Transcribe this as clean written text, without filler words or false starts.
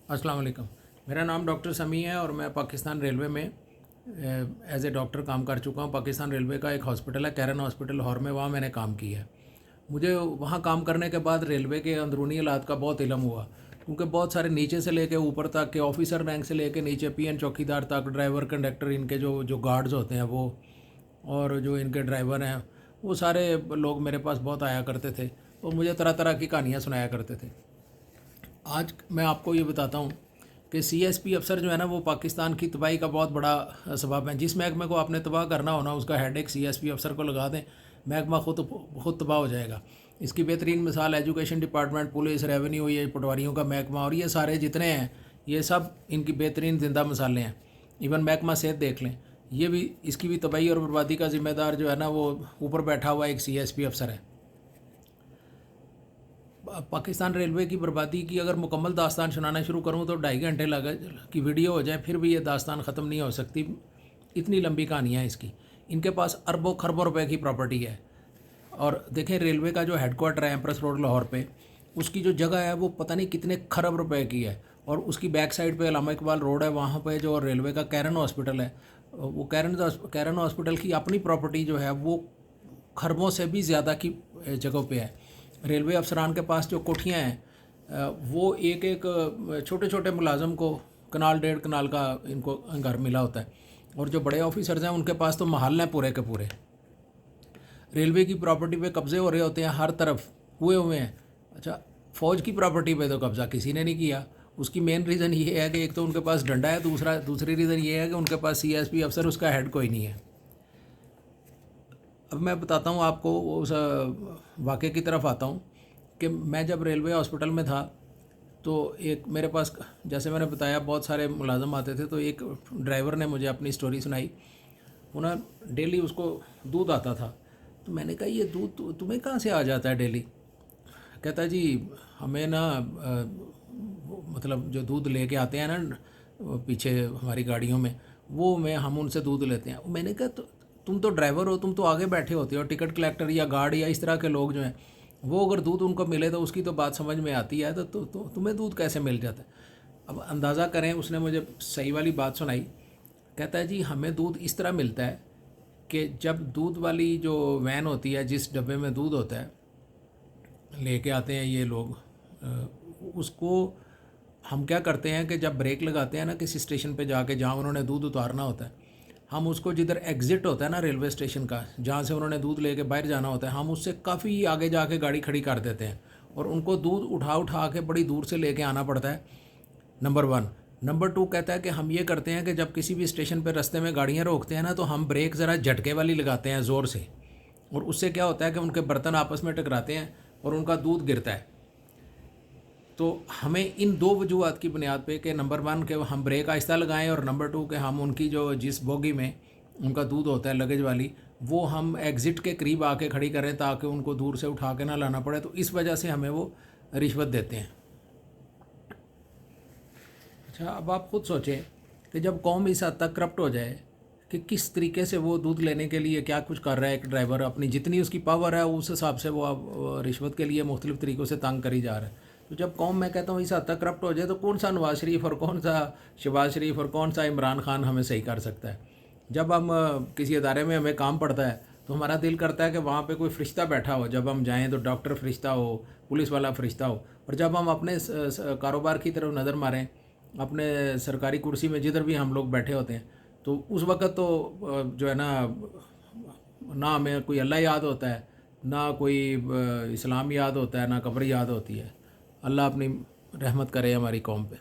अस्सलाम वालेकुम। मेरा नाम डॉक्टर समी है और मैं पाकिस्तान रेलवे में एज ए डॉक्टर काम कर चुका हूँ। पाकिस्तान रेलवे का एक हॉस्पिटल है कैरन हॉस्पिटल लाहौर में, वहाँ मैंने काम किया है। मुझे वहाँ काम करने के बाद रेलवे के अंदरूनी हालात का बहुत इल्म हुआ, क्योंकि बहुत सारे नीचे से लेके ऊपर तक के ऑफिसर रैंक से लेके नीचे पीएन चौकीदार तक, ड्राइवर कंडक्टर, इनके जो जो गार्ड्स होते हैं वो, और जो इनके ड्राइवर हैं, वो सारे लोग मेरे पास बहुत आया करते थे और मुझे तरह तरह की कहानियाँ सुनाया करते थे। आज मैं आपको ये बताता हूँ कि सीएसपी अफसर जो है ना, वो पाकिस्तान की तबाही का बहुत बड़ा सबब है। जिस महकमे को आपने तबाह करना हो ना, उसका हेड एक सीएसपी अफसर को लगा दें, महकमा खुद तबाह हो जाएगा। इसकी बेहतरीन मिसाल एजुकेशन डिपार्टमेंट, पुलिस, रेवेन्यू, ये पटवारियों का महकमा और ये सारे जितने हैं, ये सब इनकी बेहतरीन जिंदा मिसालें हैं। इवन महकमा सेहत देख लें, ये भी, इसकी भी तबाही और बर्बादी का ज़िम्मेदार जो है ना, वो ऊपर बैठा हुआ एक सीएसपी अफसर है। पाकिस्तान रेलवे की बर्बादी की अगर मुकम्मल दास्तान सुनाना शुरू करूं तो 2.5 घंटे की वीडियो हो जाए, फिर भी ये दास्तान ख़त्म नहीं हो सकती। इतनी लंबी कहानी है इसकी। इनके पास अरबों खरबों रुपए की प्रॉपर्टी है। और देखें, रेलवे का जो हेडक्वार्टर है एम्प्रेस रोड लाहौर पे, उसकी जो जगह है वो पता नहीं कितने खरब रुपए की है। और उसकी बैक साइड पे अल्लामा इकबाल रोड है, वहाँ पे जो रेलवे का कैरन हॉस्पिटल है, वो कैरन हॉस्पिटल की अपनी प्रॉपर्टी जो है वो खरबों से भी ज़्यादा की जगहों पे है। रेलवे अफसरान के पास जो कोठियाँ हैं, वो एक एक छोटे छोटे मुलाजम को कनाल 1.5 कनाल का इनको घर मिला होता है। और जो बड़े ऑफिसर्स हैं उनके पास तो महल हैं पूरे के पूरे। रेलवे की प्रॉपर्टी पे कब्ज़े हो रहे होते हैं, हर तरफ हुए हुए हैं। अच्छा, फ़ौज की प्रॉपर्टी पे तो कब्ज़ा किसी ने नहीं किया। उसकी मेन रीज़न ये है कि एक तो उनके पास डंडा है, दूसरी रीज़न ये है कि उनके पास सीएसपी अफसर, उसका हेड कोई नहीं है। अब मैं बताता हूँ आपको, उस वाक़े की तरफ आता हूँ कि मैं जब रेलवे हॉस्पिटल में था तो एक मेरे पास, जैसे मैंने बताया, बहुत सारे मुलाजम आते थे। तो एक ड्राइवर ने मुझे अपनी स्टोरी सुनाई। वो ना डेली उसको दूध आता था। तो मैंने कहा, ये दूध तुम्हें कहाँ से आ जाता है डेली? कहता, जी हमें ना मतलब जो दूध लेके आते हैं ना पीछे हमारी गाड़ियों में, वो हम उनसे दूध लेते हैं। मैंने कहा, तो तुम तो ड्राइवर हो, तुम तो आगे बैठे होते हो, टिकट कलेक्टर या गार्ड या इस तरह के लोग जो हैं, वो अगर दूध उनको मिले तो उसकी तो बात समझ में आती है, तो तुम्हें दूध कैसे मिल जाता है? अब अंदाज़ा करें, उसने मुझे सही वाली बात सुनाई। कहता है, जी हमें दूध इस तरह मिलता है कि जब दूध वाली जो वैन होती है, जिस डब्बे में दूध होता है, लेके आते हैं ये लोग, उसको हम क्या करते हैं कि जब ब्रेक लगाते हैं ना किसी स्टेशन पे जाके, जहाँ उन्होंने दूध उतारना होता है, हम उसको, जिधर एग्ज़िट होता है ना रेलवे स्टेशन का, जहाँ से उन्होंने दूध लेके बाहर जाना होता है, हम उससे काफ़ी आगे जाके गाड़ी खड़ी कर देते हैं और उनको दूध उठा उठा के बड़ी दूर से लेके आना पड़ता है। नंबर 1। नंबर 2 कहता है कि हम ये करते हैं कि जब किसी भी स्टेशन पर रास्ते में गाड़ियाँ रोकते हैं ना, तो हम ब्रेक ज़रा झटके वाली लगाते हैं ज़ोर से, और उससे क्या होता है कि उनके बर्तन आपस में टकराते हैं और उनका दूध गिरता है। तो हमें इन दो वजूहत की बुनियाद पे कि नंबर 1 के हम ब्रेक आहिस्ता लगाएं, और नंबर 2 के हम उनकी जो जिस बोगी में उनका दूध होता है लगेज वाली, वो हम एग्ज़िट के करीब आके खड़ी करें ताकि उनको दूर से उठा के ना लाना पड़े। तो इस वजह से हमें वो रिश्वत देते हैं। अच्छा, अब आप खुद सोचें कि जब कौम इस हद तक करप्ट हो जाए कि किस तरीके से वो दूध लेने के लिए क्या कुछ कर रहा है। एक ड्राइवर अपनी जितनी उसकी पावर है उस हिसाब से वो अब रिश्वत के लिए मुख्तलिफ़ तरीक़ों से तंग करी जा रहा है। तो जब कौम, मैं कहता हूँ, इस हद तक करप्ट हो जाए, तो कौन सा नवाज़ शरीफ और कौन सा शहबाज शरीफ और कौन सा इमरान खान हमें सही कर सकता है? जब हम किसी अदारे में हमें काम पड़ता है तो हमारा दिल करता है कि वहाँ पे कोई फ़रिश्ता बैठा हो, जब हम जाएँ तो डॉक्टर फ़रिश्ता हो, पुलिस वाला फ़रिश्ता हो। और जब हम अपने कारोबार की तरफ नज़र मारें, अपने सरकारी कुर्सी में जिधर भी हम लोग बैठे होते हैं, तो उस वक़्त तो जो है ना हमें कोई अल्लाह याद होता है, ना कोई इस्लाम याद होता है, ना कब्र याद होती है। अल्लाह अपनी रहमत करे हमारी कौम पे।